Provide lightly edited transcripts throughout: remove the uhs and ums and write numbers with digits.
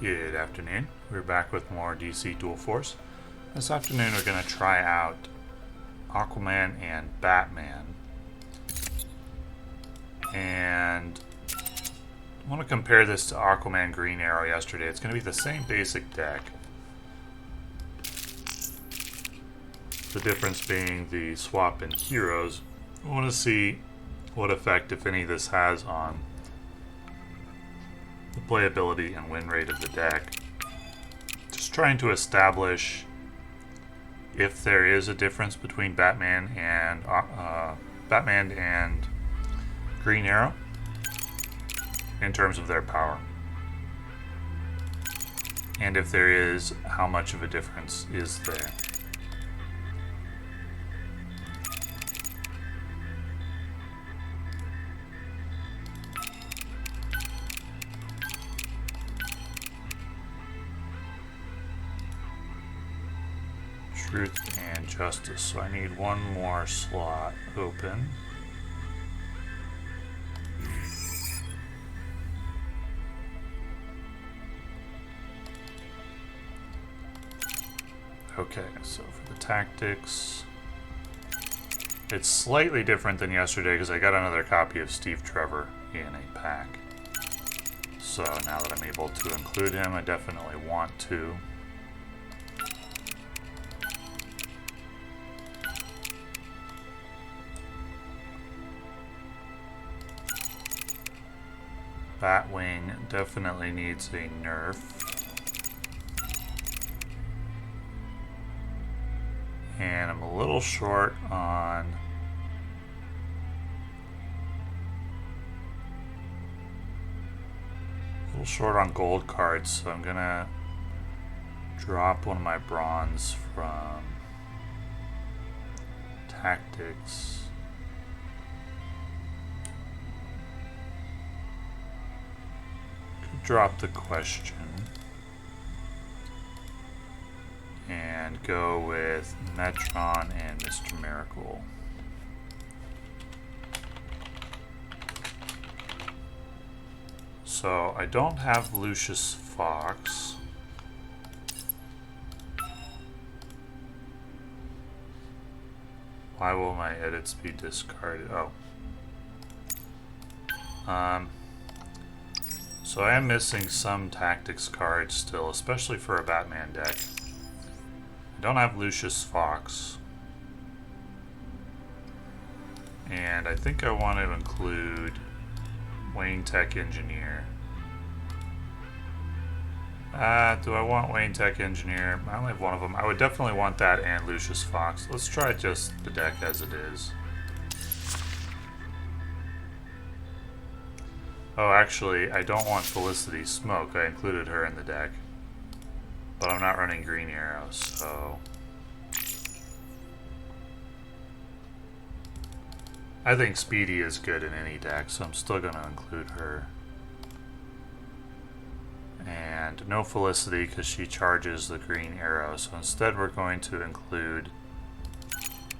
Good afternoon. We're back with more DC Dual Force. This afternoon we're going to try out Aquaman and Batman. And I want to compare this to Aquaman Green Arrow yesterday. It's going to be the same basic deck. The difference being the swap in heroes. I want to see what effect, if any, this has on the playability and win rate of the deck. Just trying to establish if there is a difference between Batman and Green Arrow in terms of their power, and if there is, how much of a difference is there. Truth and Justice. So I need one more slot open. Okay, so for the tactics, it's slightly different than yesterday because I got another copy of Steve Trevor in a pack. So now that I'm able to include him, I definitely want to. Batwing definitely needs a nerf. And I'm a little short on gold cards, so I'm gonna drop one of my bronze from tactics. Drop the question and go with Metron and Mr. Miracle. So I don't have Lucius Fox. Why will my edits be discarded? So I am missing some tactics cards still, especially for a Batman deck. I don't have Lucius Fox. And I think I want to include Wayne Tech Engineer. Do I want Wayne Tech Engineer? I only have one of them. I would definitely want that and Lucius Fox. Let's try just the deck as it is. Oh, actually, I don't want Felicity Smoke. I included her in the deck. But I'm not running Green Arrow, so... I think Speedy is good in any deck, so I'm still going to include her. And no Felicity, because she charges the Green Arrow. So instead we're going to include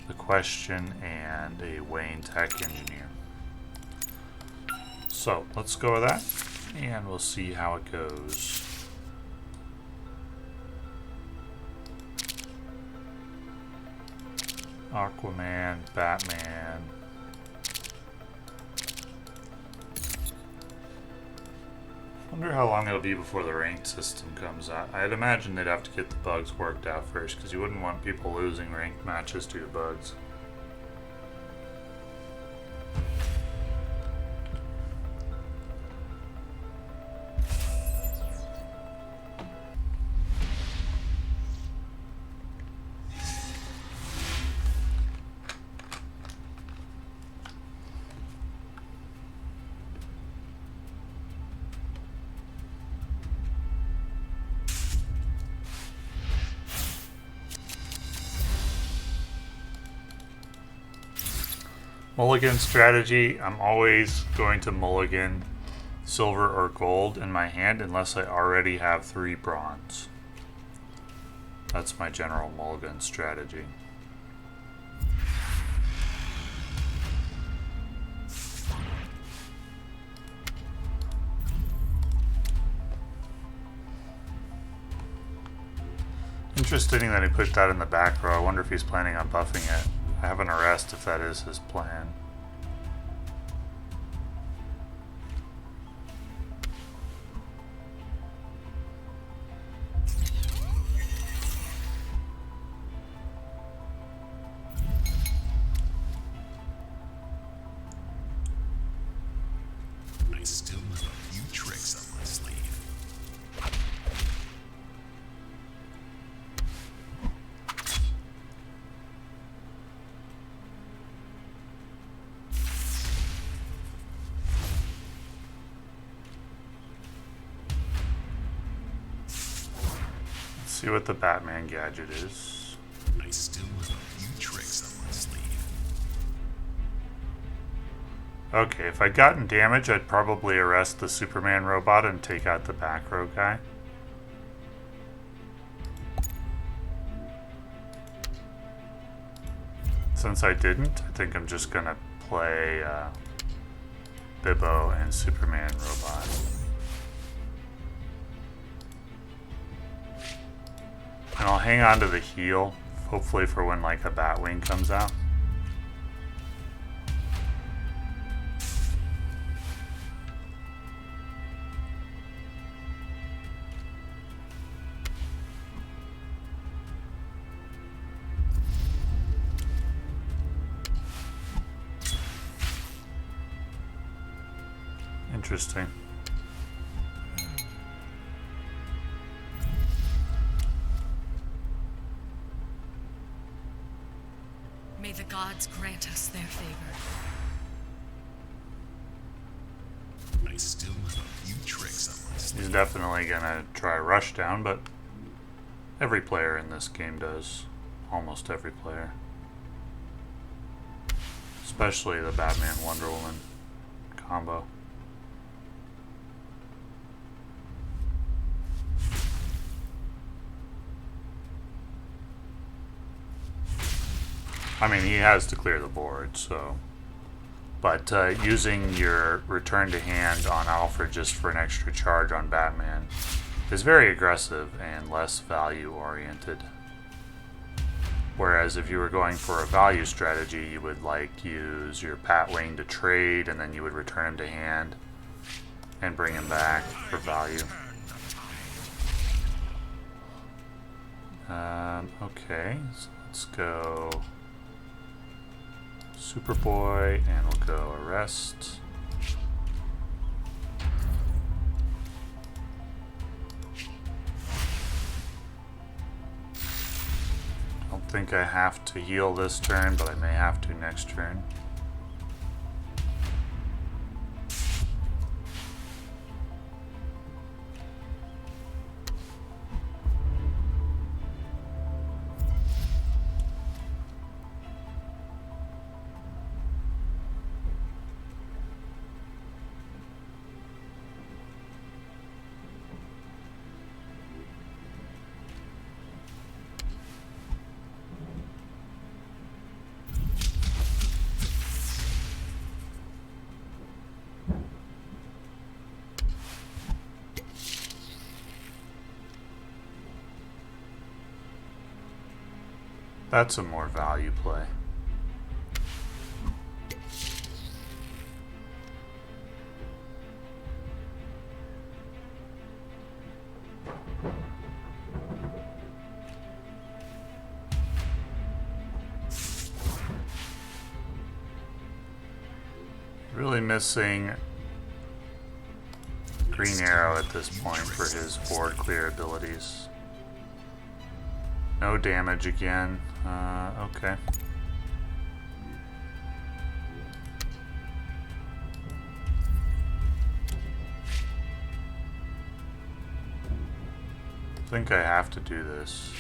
the question and a Wayne Tech Engineer. So, let's go with that, and we'll see how it goes. Aquaman, Batman. Wonder how long it'll be before the ranked system comes out. I'd imagine they'd have to get the bugs worked out first, because you wouldn't want people losing ranked matches due to bugs. Mulligan strategy, I'm always going to mulligan silver or gold in my hand unless I already have 3 bronze. That's my general mulligan strategy. Interesting that he put that in the back row. I wonder if he's planning on buffing it. I have an arrest if that is his plan. I still have a few tricks up my sleeve. Let's see what the Batman gadget is. I still have a few tricks up my sleeve. Okay, if I'd gotten damage, I'd probably arrest the Superman robot and take out the back row guy. Since I didn't, I think I'm just gonna play Bibbo and Superman robot. And I'll hang on to the heal, hopefully for when like a Batwing comes out. Interesting. May the gods grant us their favor. I still have a few tricks up my sleeve. He's definitely gonna try rushdown, but every player in this game does. Almost every player. Especially the Batman Wonder Woman combo. I mean, he has to clear the board, so... But using your return to hand on Alfred just for an extra charge on Batman is very aggressive and less value-oriented. Whereas if you were going for a value strategy, you would like use your Batwing to trade, and then you would return him to hand and bring him back for value. Okay, so let's go Superboy, and we'll go Arrest. Don't think I have to heal this turn, but I may have to next turn. That's a more value play. Really missing Green Arrow at this point for his board clear abilities. No damage again. Okay. I think I have to do this.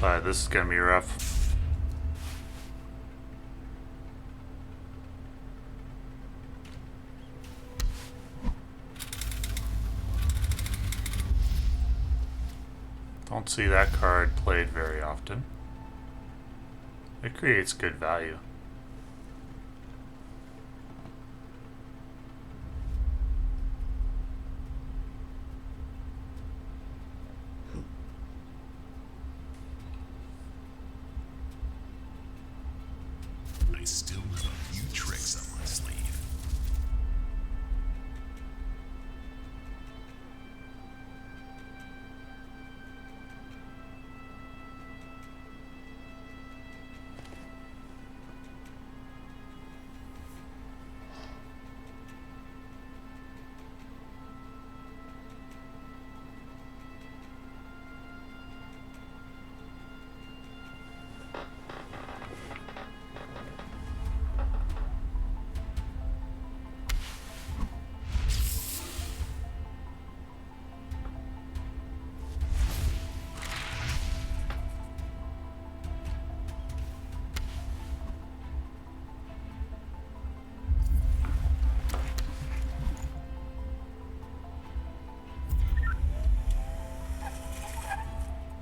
But this is gonna be rough. Don't see that card played very often. It creates good value. I still have a few tricks up my sleeve.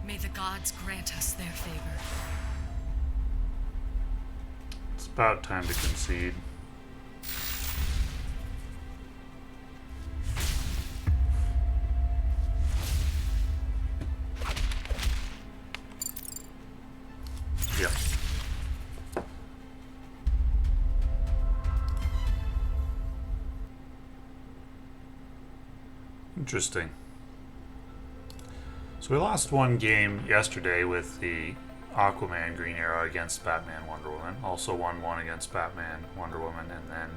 May the gods grant us their favor. It's about time to concede. Yep. Interesting. So we lost one game yesterday with the Aquaman Green Arrow against Batman Wonder Woman. Also won one against Batman Wonder Woman, and then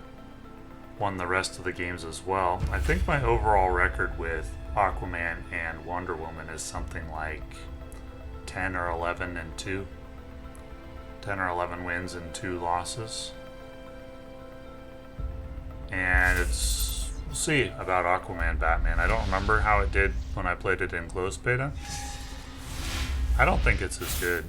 won the rest of the games as well. I think my overall record with Aquaman and Wonder Woman is something like 10 or 11 and 2. 10 or 11 wins and 2 losses. And we'll see about Aquaman Batman. I don't remember how it did when I played it in closed beta. I don't think it's as good.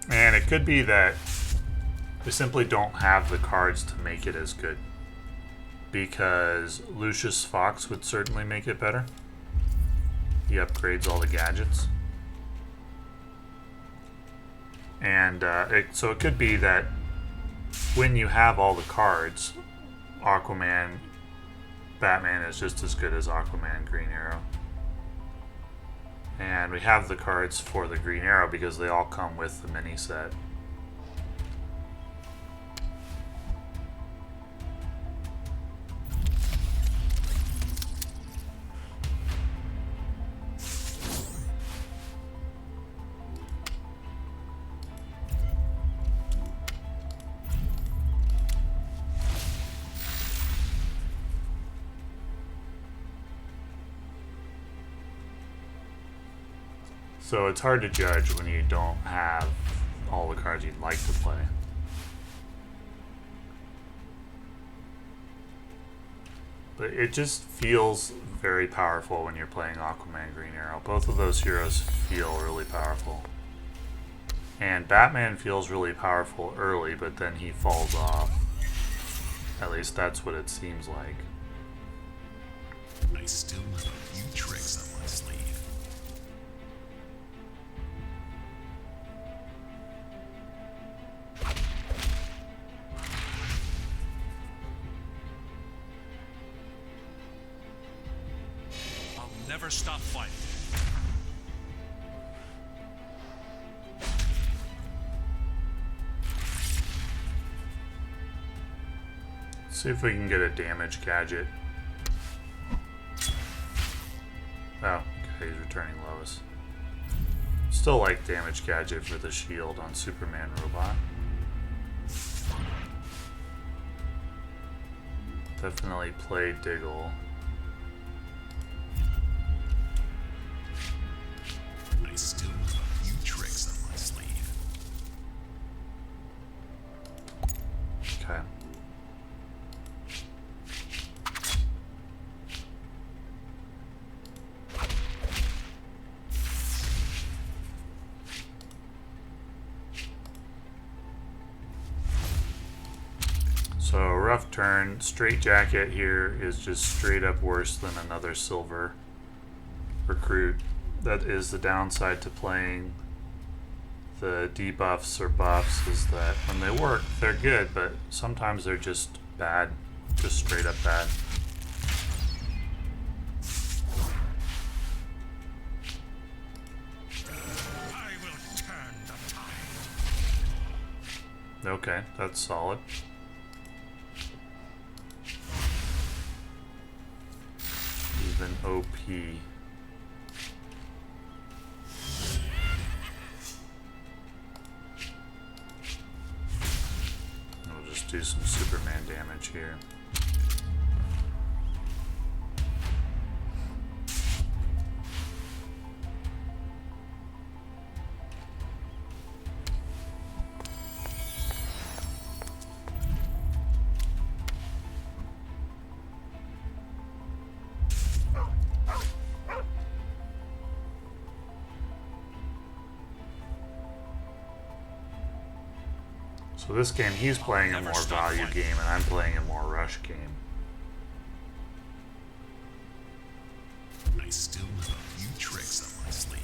And it could be that we simply don't have the cards to make it as good, because Lucius Fox would certainly make it better. He upgrades all the gadgets. And so it could be that when you have all the cards, Aquaman Batman is just as good as Aquaman Green Arrow. And we have the cards for the Green Arrow because they all come with the mini set. So it's hard to judge when you don't have all the cards you'd like to play. But it just feels very powerful when you're playing Aquaman Green Arrow. Both of those heroes feel really powerful. And Batman feels really powerful early, but then he falls off. At least that's what it seems like. I still have a few tricks up my sleeve. I'll never stop fighting. See if we can get a damage gadget. Oh, okay, he's returning Lois. Still like damage gadget for the shield on Superman Robot. Definitely play Diggle. I still have a few tricks up my sleeve. Okay. So rough turn. Straight jacket here is just straight up worse than another silver recruit. That is the downside to playing the debuffs or buffs, is that when they work, they're good, but sometimes they're just bad. Just straight up bad. I will turn the tide. Okay, that's solid. Even OP. We'll just do some Superman damage here. So this game, he's playing a more value game, and I'm playing a more rush game. I still have a few tricks up my sleeve.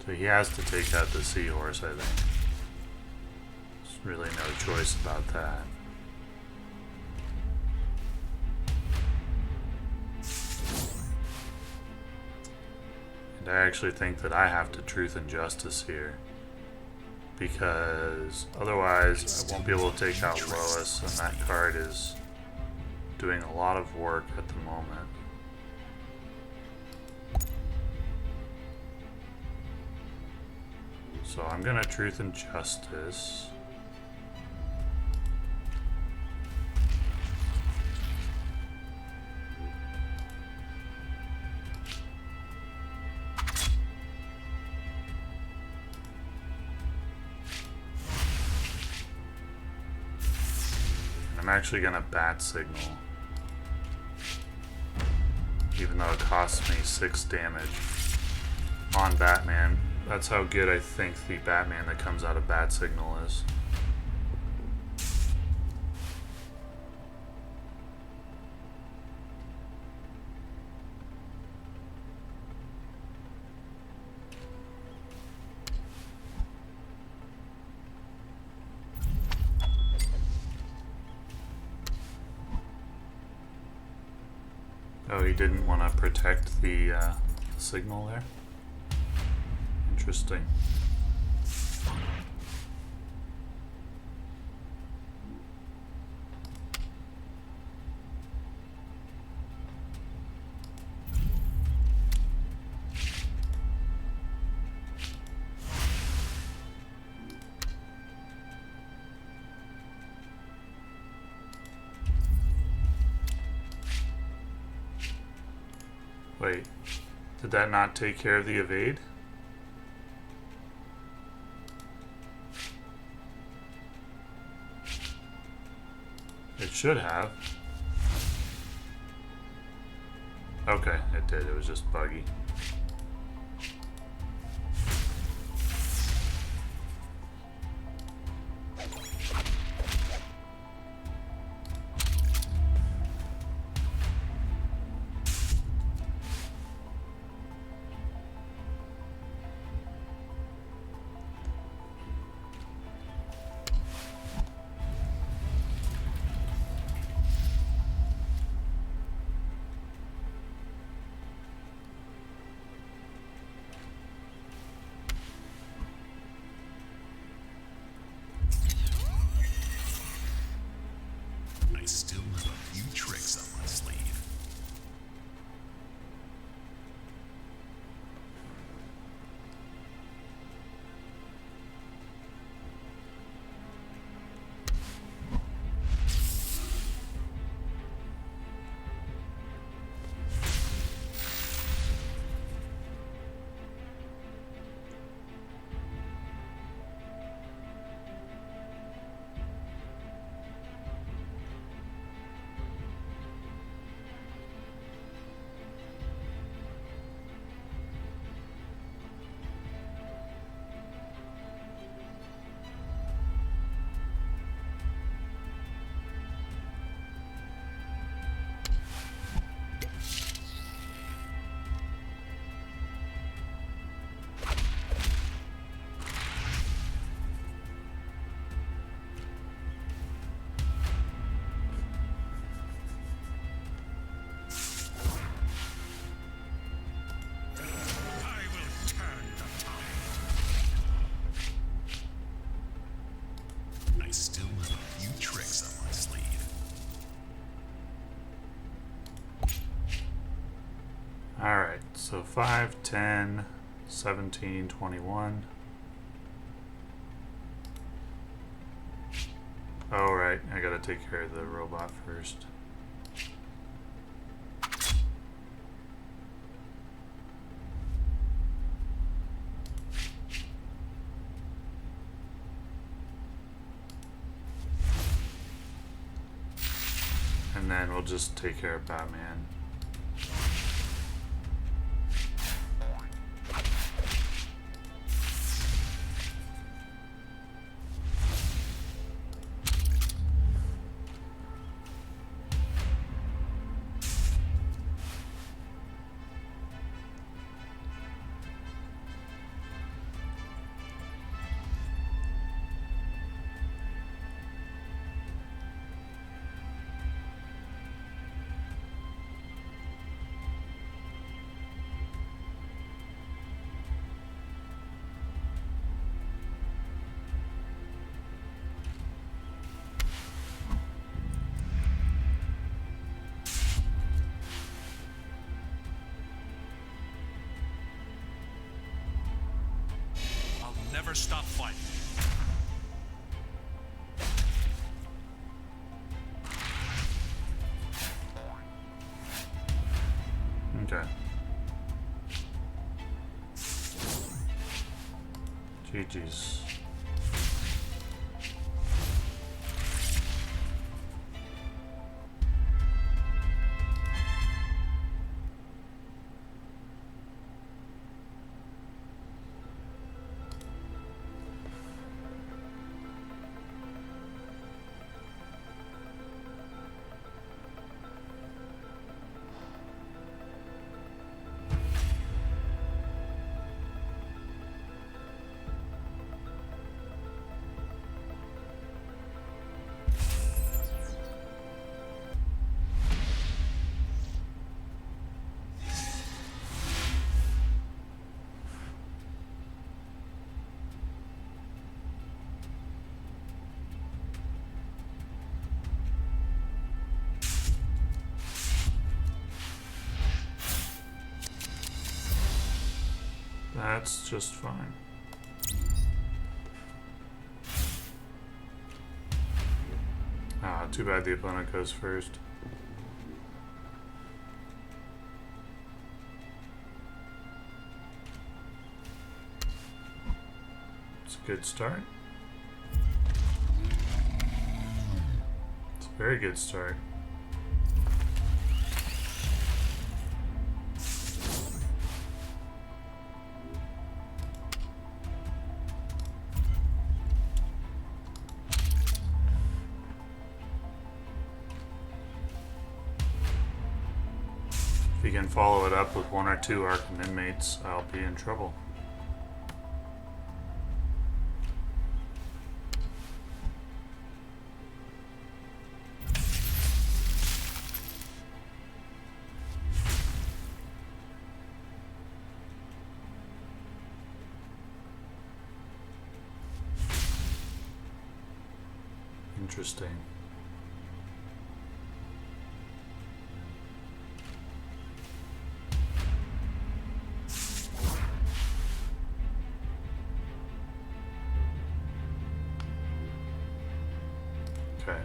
So he has to take out the seahorse, I think. There's really no choice about that. And I actually think that I have to truth and justice here, because otherwise I won't be able to take out Lois, and that card is doing a lot of work at the moment. So I'm gonna truth and justice. I'm actually gonna bat signal, even though it costs me 6 damage on Batman. That's how good I think the Batman that comes out of bat signal is. Oh, he didn't want to protect the signal there? Interesting. Wait, did that not take care of the evade? It should have. Okay, it did. It was just buggy. I still have a few tricks up my sleeve. still have a few tricks up my sleeve. Alright, so 5, 10, 17, 21. Oh, right, I gotta take care of the robot first. And then we'll just take care of Batman. Never stop fighting. Okay. GG's. That's just fine. Ah, too bad the opponent goes first. It's a good start. It's a very good start. If you can follow it up with 1 or 2 Arkham inmates, I'll be in trouble. Interesting. Okay.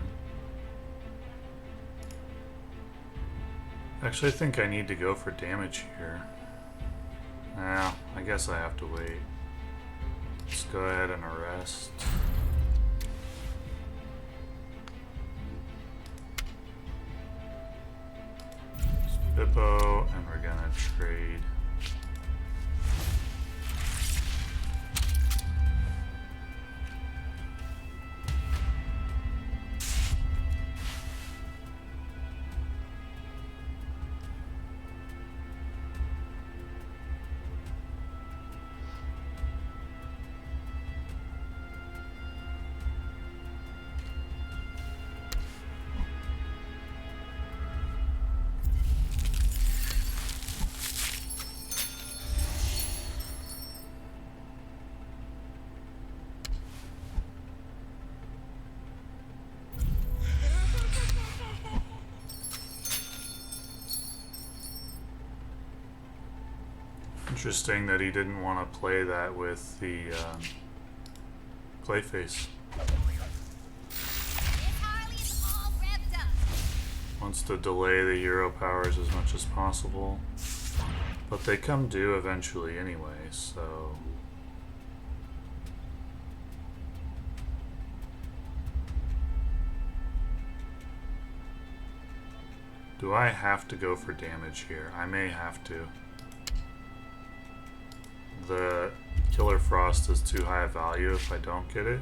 Actually, I think I need to go for damage here. Well, I guess I have to wait. Let's go ahead and arrest. Bippo, and we're gonna trade. Interesting that he didn't want to play that with the Clayface. Wants to delay the hero powers as much as possible. But they come due eventually anyway, so... Do I have to go for damage here? I may have to. The Killer Frost is too high a value if I don't get it.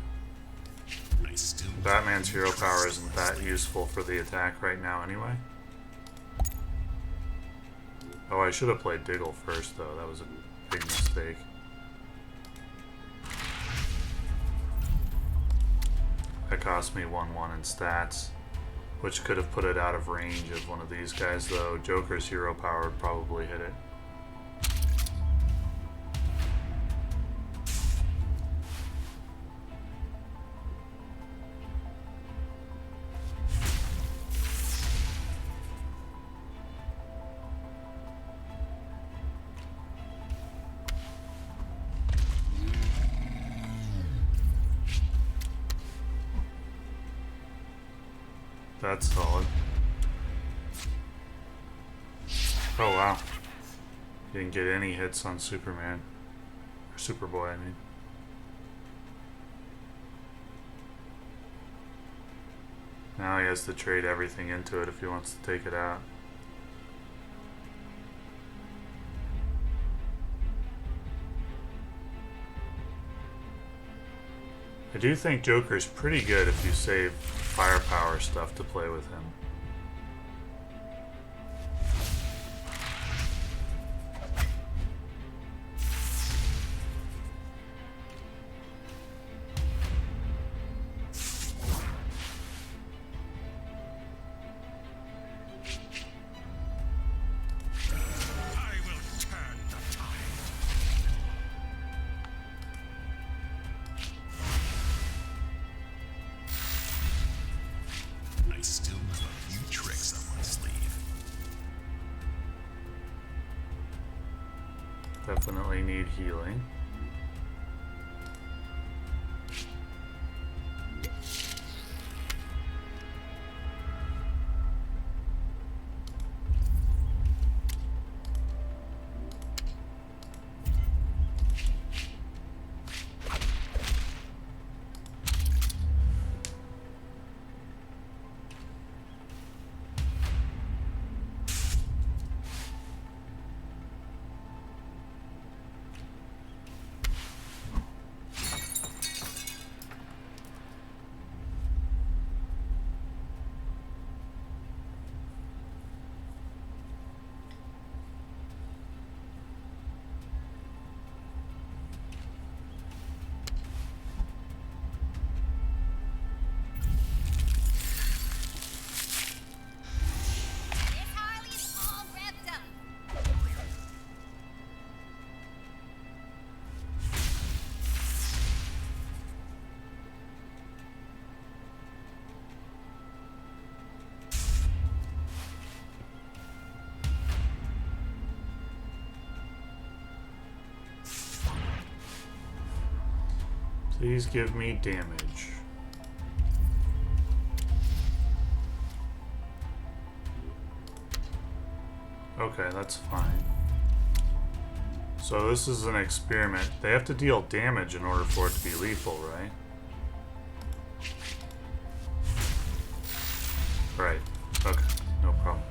Batman's hero power isn't that useful for the attack right now anyway. Oh, I should have played Diggle first though. That was a big mistake. That cost me 1-1 in stats, which could have put it out of range of one of these guys though. Joker's hero power would probably hit it. That's solid. Oh wow. Didn't get any hits on Superman. Or Superboy, I mean. Now he has to trade everything into it if he wants to take it out. I do think Joker's pretty good if you save firepower stuff to play with him. Definitely need healing. Please give me damage. Okay, that's fine. So this is an experiment. They have to deal damage in order for it to be lethal, right? Right. Okay, no problem.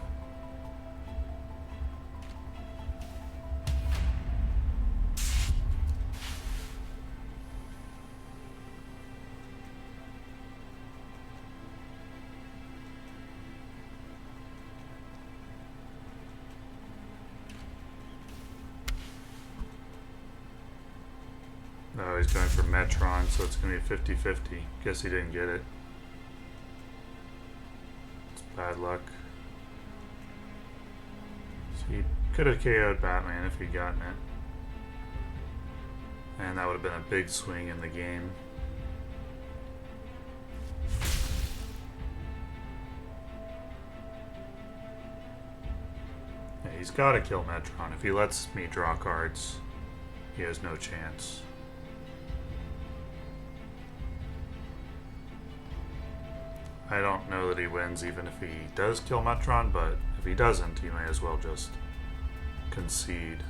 Oh, he's going for Metron, so it's going to be 50-50. Guess he didn't get it. It's bad luck. So he could have KO'd Batman if he'd gotten it. And that would have been a big swing in the game. Yeah, he's got to kill Metron. If he lets me draw cards, he has no chance. I don't know that he wins even if he does kill Metron, but if he doesn't, he may as well just concede.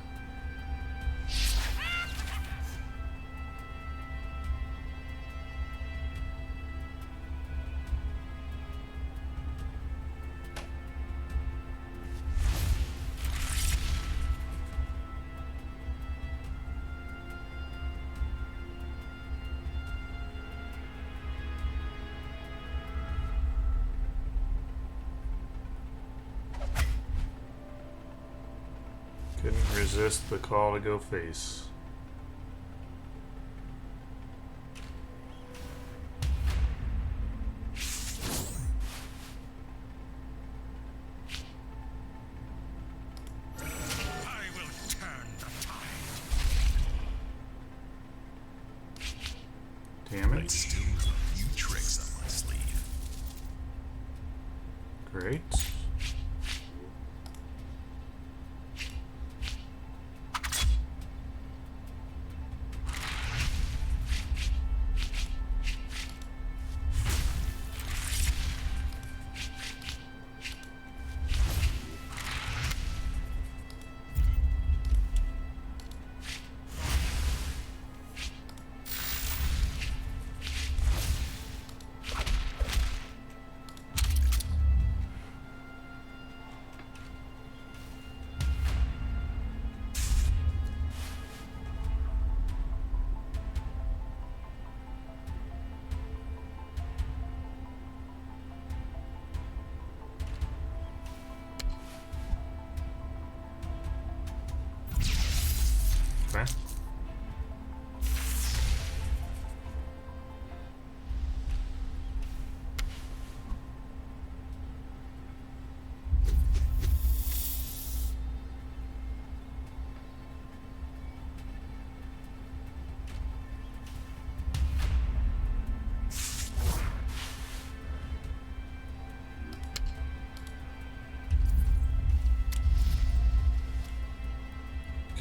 Couldn't resist the call to go face. I will turn the tide. I Damage. still have a few tricks up my sleeve. Great. Okay.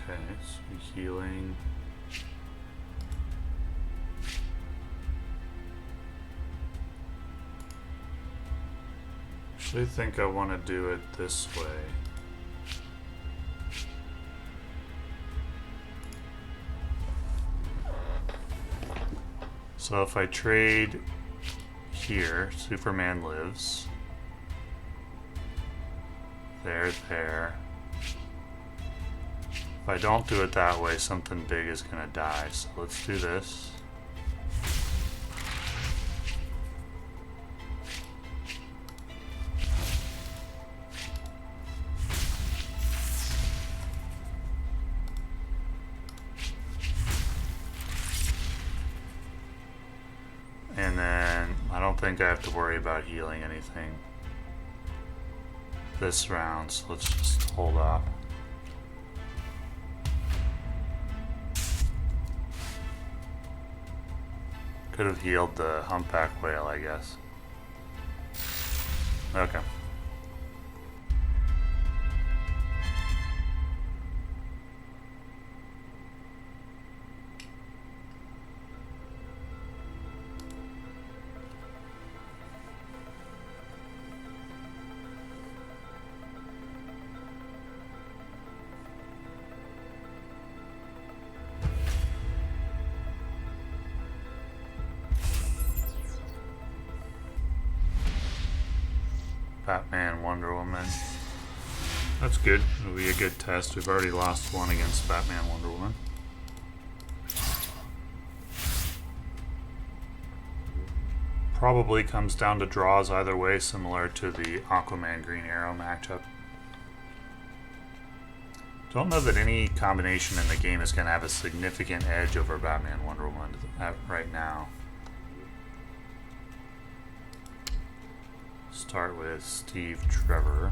Okay, so healing. Actually, think I want to do it this way. So if I trade here, Superman lives. There. If I don't do it that way, something big is gonna die. So let's do this. And then I don't think I have to worry about healing anything this round, so let's just hold off. Could have healed the humpback whale, I guess. Okay. Batman, Wonder Woman. That's good. It'll be a good test. We've already lost one against Batman, Wonder Woman. Probably comes down to draws either way, similar to the Aquaman Green Arrow matchup. Don't know that any combination in the game is going to have a significant edge over Batman, Wonder Woman right now. Start with Steve Trevor.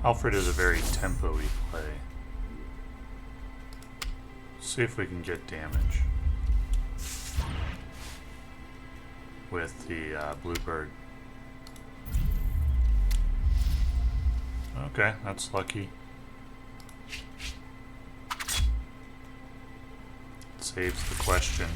Alfred is a very tempo-y play. See if we can get damage with the Bluebird. Okay, that's lucky. Saves the question.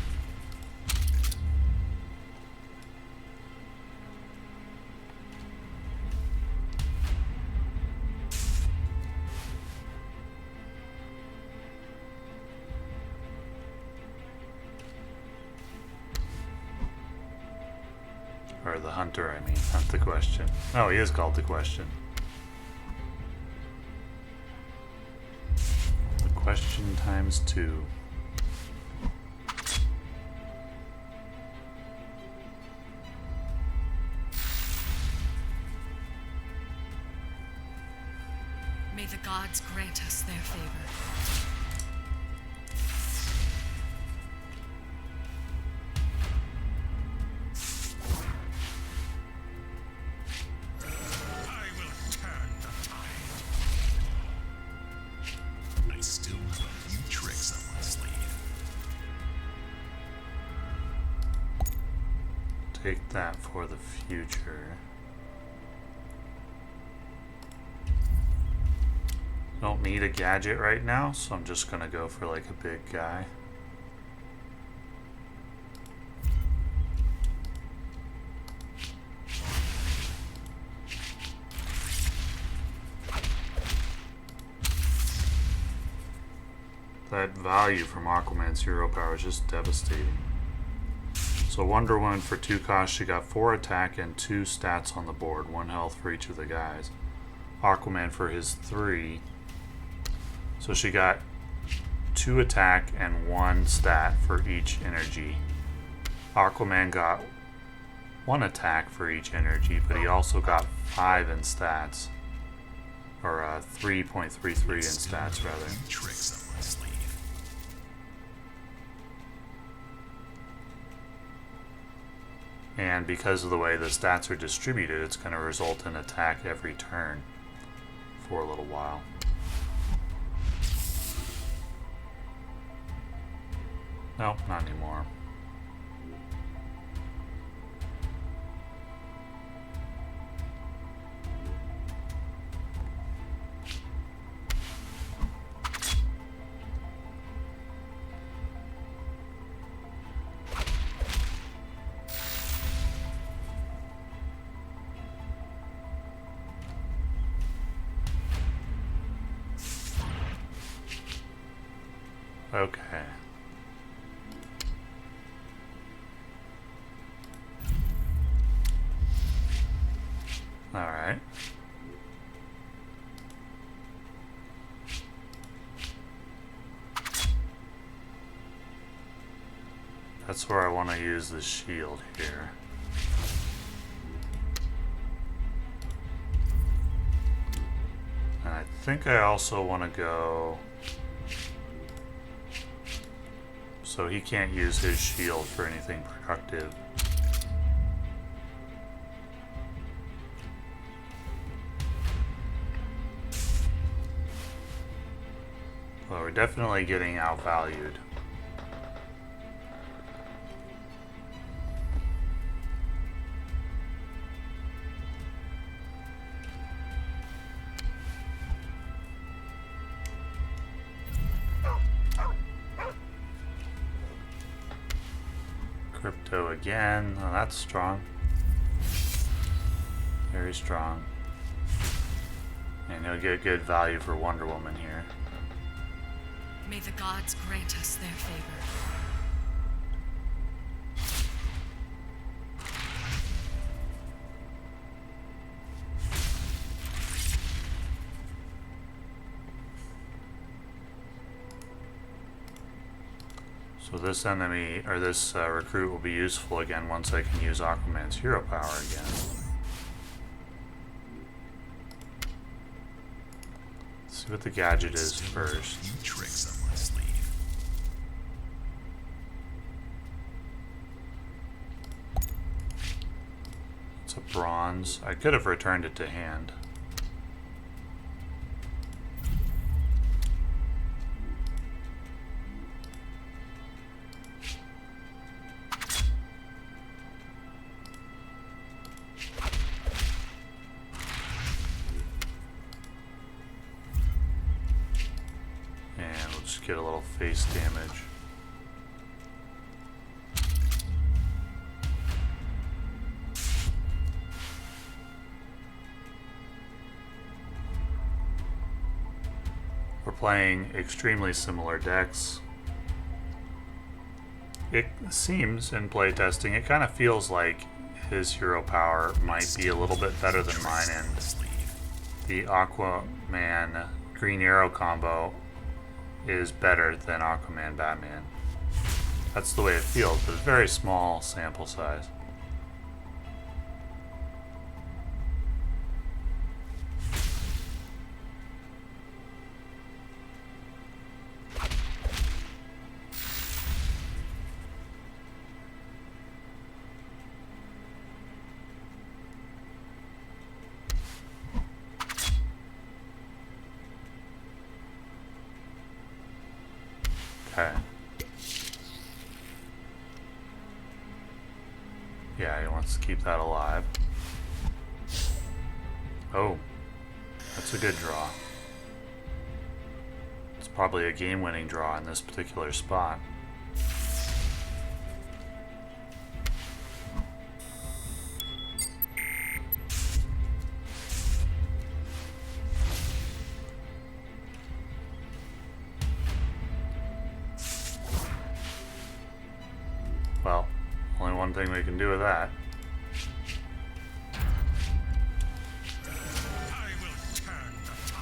Or the hunter, I mean, not the question. Oh, he is called the question. The question times 2. May the gods grant us their favor. Take that for the future. Don't need a gadget right now, so I'm just gonna go for like a big guy. That value from Aquaman's hero power is just devastating. So Wonder Woman for 2 costs, she got 4 attack and 2 stats on the board, 1 health for each of the guys. Aquaman for his 3, so she got 2 attack and 1 stat for each energy. Aquaman got 1 attack for each energy, but he also got 5 in stats, or 3.33 in stats rather. Tricks up my sleeve. And because of the way the stats are distributed, it's going to result in attack every turn for a little while. Nope, not anymore. Okay. All right. That's where I want to use the shield here. And I think I also want to go... So he can't use his shield for anything productive. Well, we're definitely getting outvalued. Crypto again. Oh, that's strong. Very strong. And he'll get good value for Wonder Woman here. May the gods grant us their favor. So this enemy, or this recruit will be useful again once I can use Aquaman's hero power again. Let's see what the gadget is first. You tricks up my sleeve. It's a bronze. I could have returned it to hand. get a little face damage. We're playing extremely similar decks. It seems in playtesting, it kind of feels like his hero power might be a little bit better than mine, and the Aquaman Green Arrow combo is better than Aquaman Batman. That's the way it feels, but it's a very small sample size. Okay. Yeah, he wants to keep that alive. Oh, that's a good draw. It's probably a game-winning draw in this particular spot. Well, only one thing we can do with that. I will turn the tide.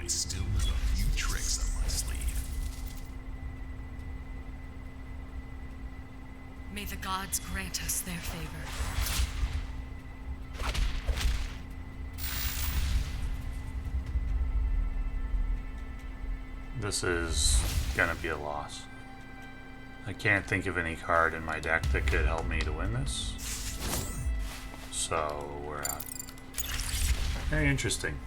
I still have a few tricks up my sleeve. May the gods grant us their favor. This is gonna be a loss. I can't think of any card in my deck that could help me to win this. So we're out. Very interesting.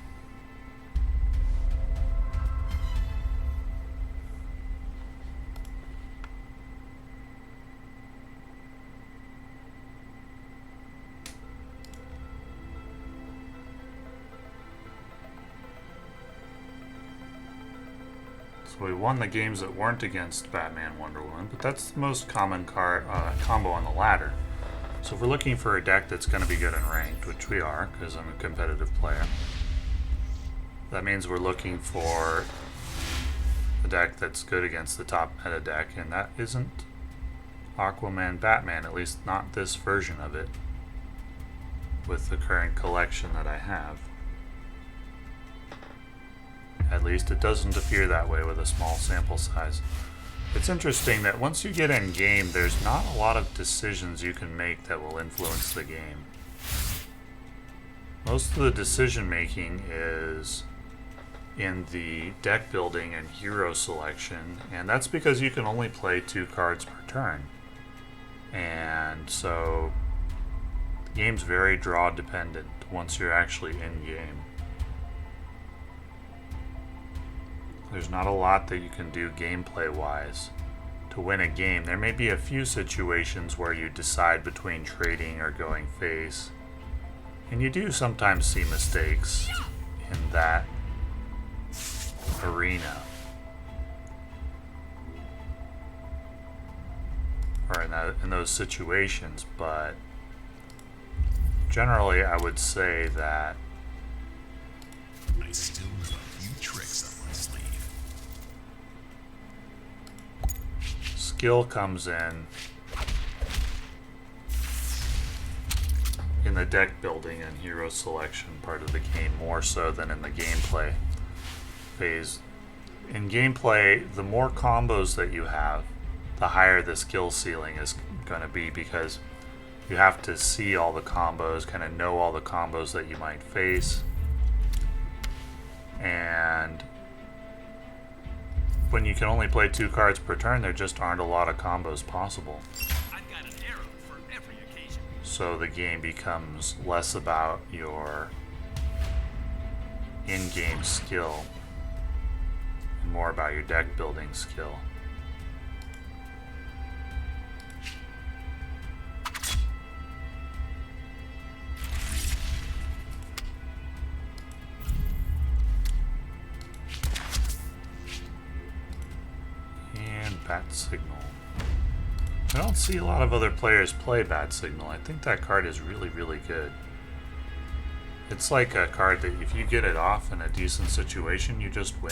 So we won the games that weren't against Batman Wonder Woman, but that's the most common card combo on the ladder. So if we're looking for a deck that's going to be good in ranked, which we are, because I'm a competitive player, that means we're looking for a deck that's good against the top meta deck, and that isn't Aquaman Batman, at least not this version of it, with the current collection that I have. At least it doesn't appear that way with a small sample size. It's interesting that once you get in game, there's not a lot of decisions you can make that will influence the game. Most of the decision making is in the deck building and hero selection, and that's because you can only play 2 cards per turn. And so the game's very draw dependent once you're actually in game. There's not a lot that you can do gameplay-wise to win a game. There may be a few situations where you decide between trading or going face, and you do sometimes see mistakes in that arena, or in those situations, but generally I would say that I still have a few tricks up my sleeve. skill comes in the deck building and hero selection part of the game more so than in the gameplay phase. in gameplay, the more combos that you have, the higher the skill ceiling is going to be, because you have to see all the combos, kind of know all the combos that you might face. And when you can only play 2 cards per turn, there just aren't a lot of combos possible. I've got an arrow for every occasion. So the game becomes less about your in-game skill and more about your deck building skill. Bat Signal. I don't see a lot of other players play Bat Signal. I think that card is really, really good. It's like a card that if you get it off in a decent situation, you just win.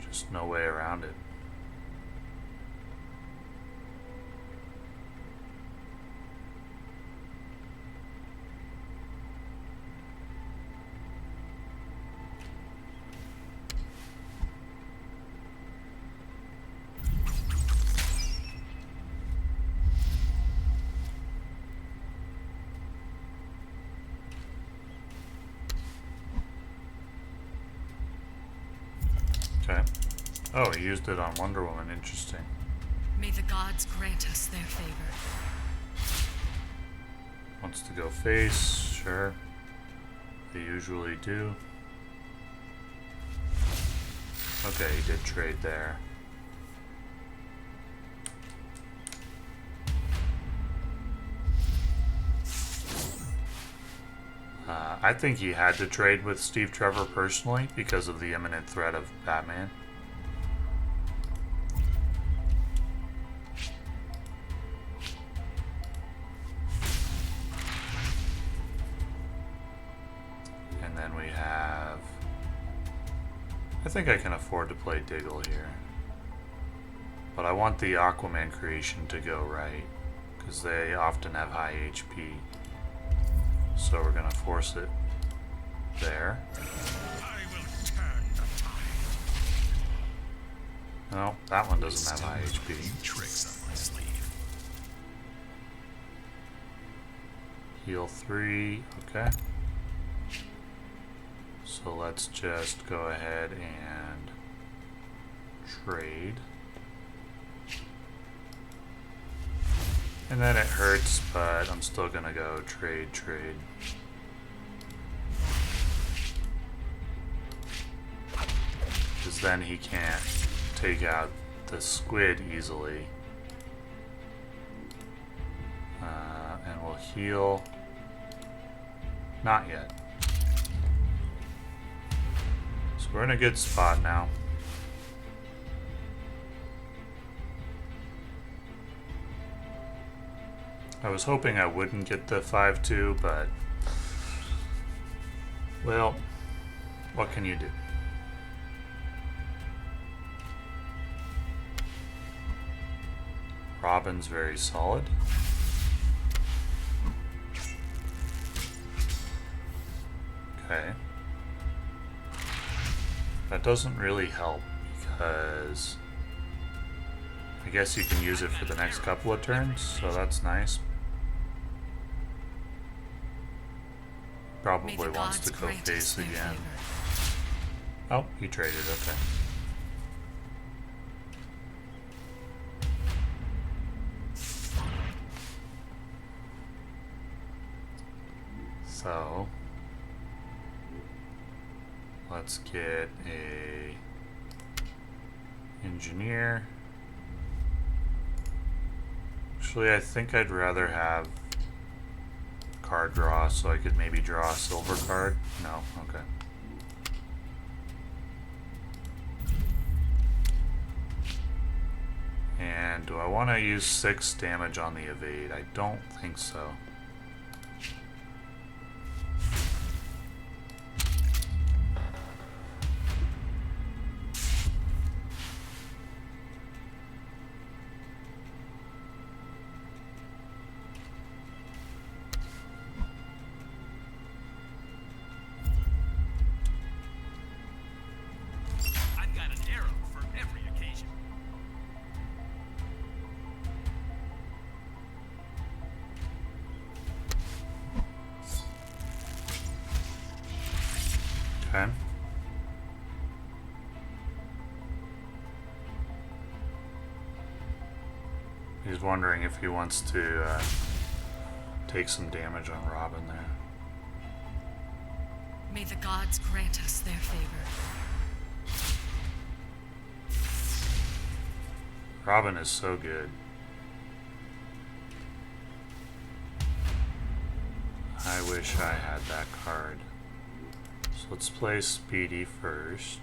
Just no way around it. Okay. Oh, he used it on Wonder Woman. Interesting. May the gods grant us their favor. Wants to go face. Sure. They usually do. Okay, he did trade there. I think he had to trade with Steve Trevor personally because of the imminent threat of Batman. And then we have... I think I can afford to play Diggle here. But I want the Aquaman creation to go right, because they often have high HP. So we're going to force it there. I will turn the tide. No, that one doesn't have high HP. Few tricks up my sleeve. Heal 3, okay. So let's just go ahead and trade. And then it hurts, but I'm still gonna go trade. Because then he can't take out the squid easily. And we'll heal. Not yet. So we're in a good spot now. I was hoping I wouldn't get the 5-2, but... well, what can you do? Robin's very solid. Okay. That doesn't really help, because... I guess you can use it for the next couple of turns, so that's nice. Probably wants to go face again. Oh, he traded, okay. So, let's get a engineer. Actually, I think I'd rather have card draw, so I could maybe draw a silver card. No, okay. And do I want to use 6 damage on the evade? I don't think so. Okay. He's wondering if he wants to take some damage on Robin there. May the gods grant us their favor. Robin is so good. I wish I had that card. So let's play Speedy first.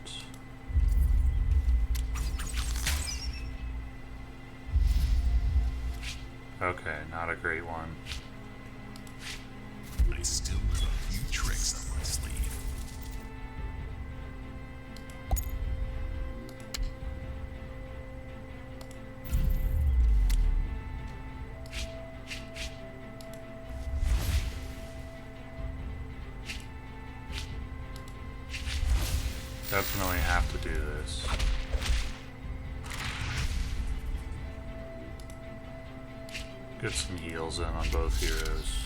Okay, not a great one. I still have a few tricks up my sleeve. Definitely have to do this. Get some heals in on both heroes.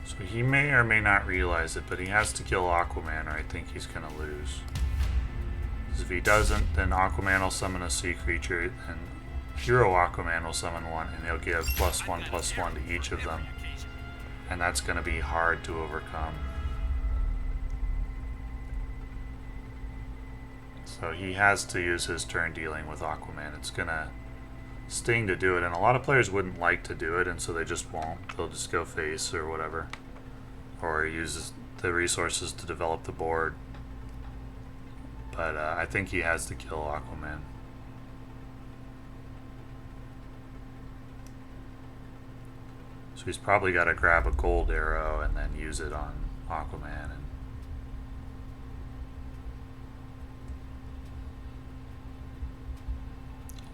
So he may or may not realize it, but he has to kill Aquaman or I think he's gonna lose. Because if he doesn't, then Aquaman will summon a sea creature, and Hero Aquaman will summon one, and he'll give +1/+1 to each of them. And that's gonna be hard to overcome. So he has to use his turn dealing with Aquaman. It's gonna sting to do it, and a lot of players wouldn't like to do it, and so they just won't. They'll just go face or whatever. Or use the resources to develop the board. But I think he has to kill Aquaman. So he's probably got to grab a gold arrow and then use it on Aquaman. And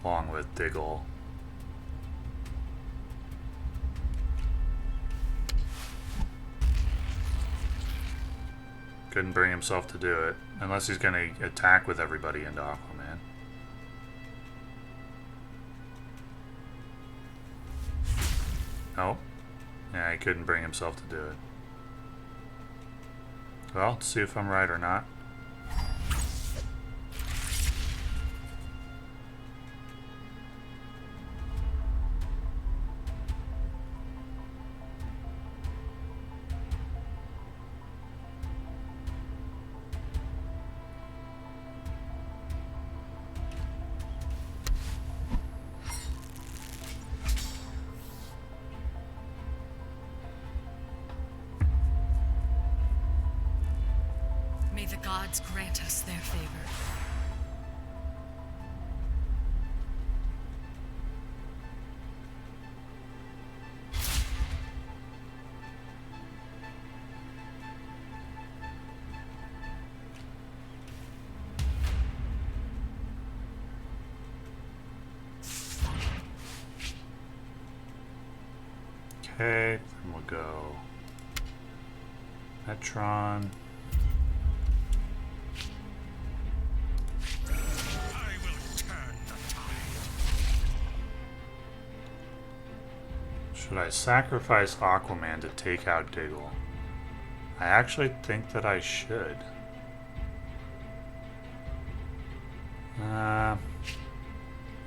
along with Diggle. Couldn't bring himself to do it, unless he's going to attack with everybody into Aquaman. Nope. Yeah, he couldn't bring himself to do it. Well, let's see if I'm right or not. May the gods grant us their favor. Okay, then we'll go Metron. I will turn the tide. Should I sacrifice Aquaman to take out Diggle? I actually think that I should.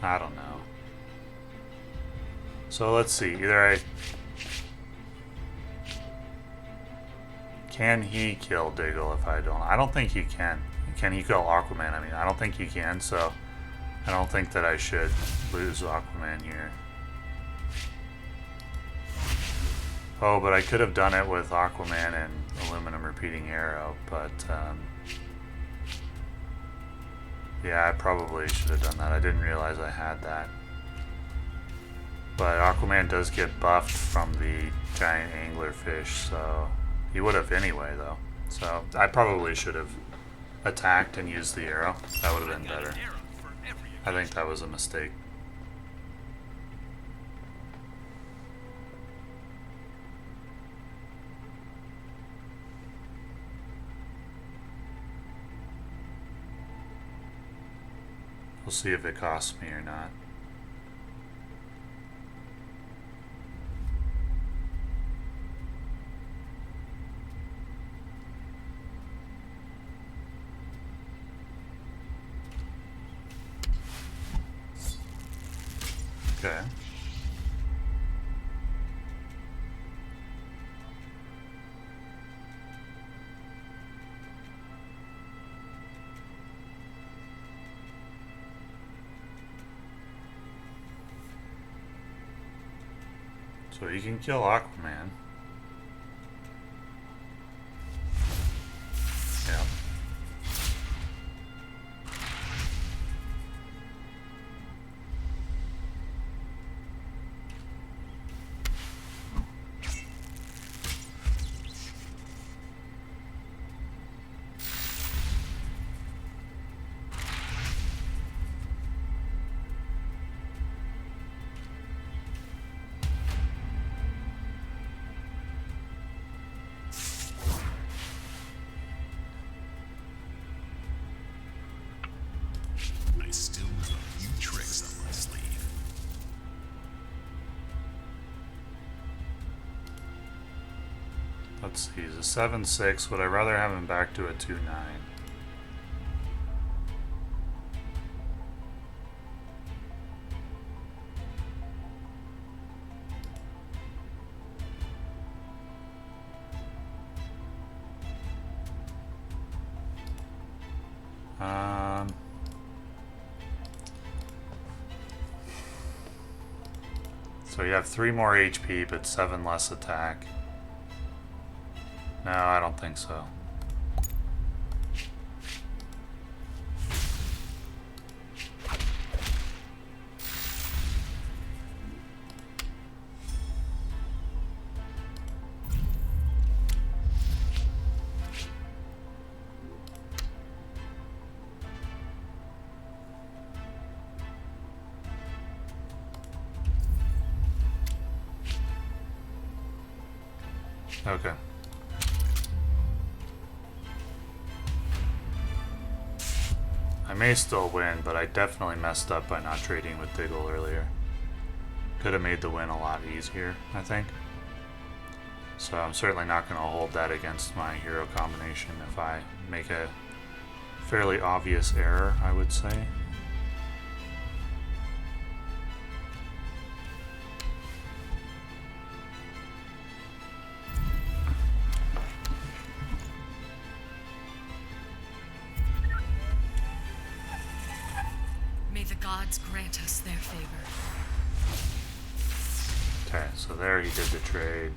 I don't know. So let's see. Either can he kill Diggle if I don't? I don't think he can. Can he kill Aquaman? I mean, I don't think he can, so I don't think that I should lose Aquaman here. Oh, but I could have done it with Aquaman and Aluminum Repeating Arrow, but yeah, I probably should have done that. I didn't realize I had that. But Aquaman does get buffed from the giant anglerfish, so he would have anyway, though. So I probably should have attacked and used the arrow. That would have been better. I think that was a mistake. We'll see if it costs me or not. Okay. So you can kill Aquaman. Yeah. I still have a few tricks up my sleeve. Let's see, he's a 7-6. Would I rather have him back to a 2-9? So you have 3 more HP, but 7 less attack. No, I don't think so. Okay. I may still win, but I definitely messed up by not trading with Diggle earlier. Could have made the win a lot easier, I think. So I'm certainly not going to hold that against my hero combination if I make a fairly obvious error, I would say. May the gods grant us their favor. Okay, so there he did the trade.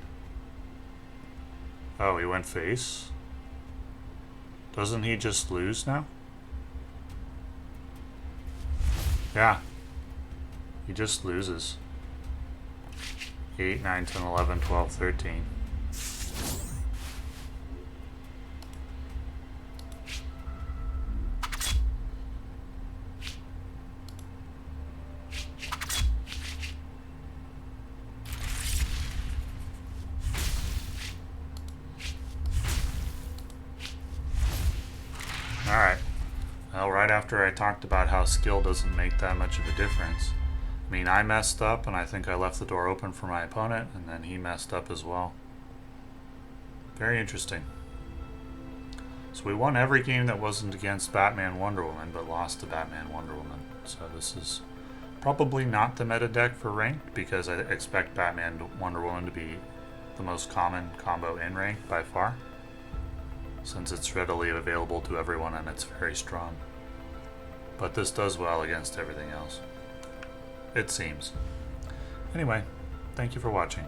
Oh, he went face? Doesn't he just lose now? Yeah. He just loses. 8, 9, 10, 11, 12, 13. Alright. Well, right after I talked about how skill doesn't make that much of a difference. I mean, I messed up, and I think I left the door open for my opponent, and then he messed up as well. Very interesting. So we won every game that wasn't against Batman Wonder Woman, but lost to Batman Wonder Woman. So this is probably not the meta deck for ranked, because I expect Batman Wonder Woman to be the most common combo in ranked by far, since it's readily available to everyone and it's very strong. But this does well against everything else, it seems. Anyway, thank you for watching.